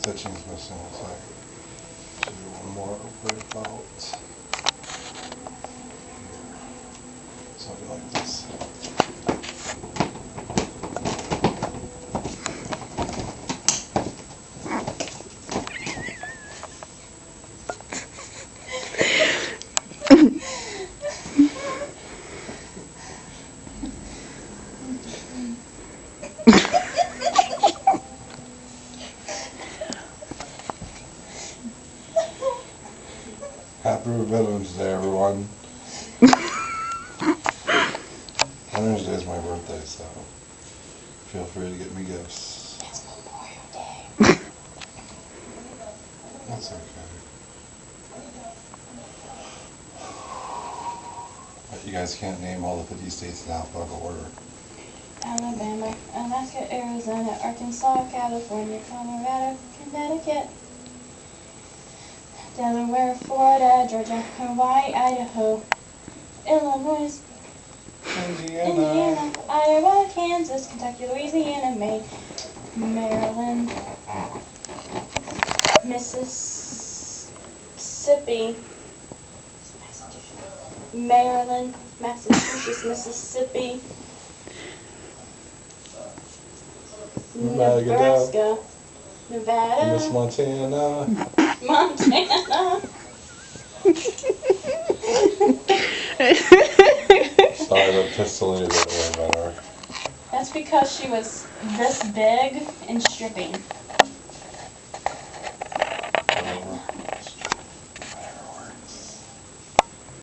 stitching's missing, so I should do one more right about here. So I'll do like this. Happy Veterans Day, everyone. Veterans Day is my birthday, so feel free to get me gifts. It's Memorial Day. That's okay. But you guys can't name all the 50 states in alphabetical order. Alabama, Alaska, Arizona, Arkansas, California, Colorado, Connecticut, Delaware, Florida, Georgia, Hawaii, Idaho, Illinois, Indiana, Iowa, Kansas, Kentucky, Louisiana, Maine, Maryland, Mississippi, Maryland, Massachusetts, Mississippi, Nebraska, Nevada, Miss Montana. Montana. Sorry, but pistol is way better. That's because she was this big and stripping.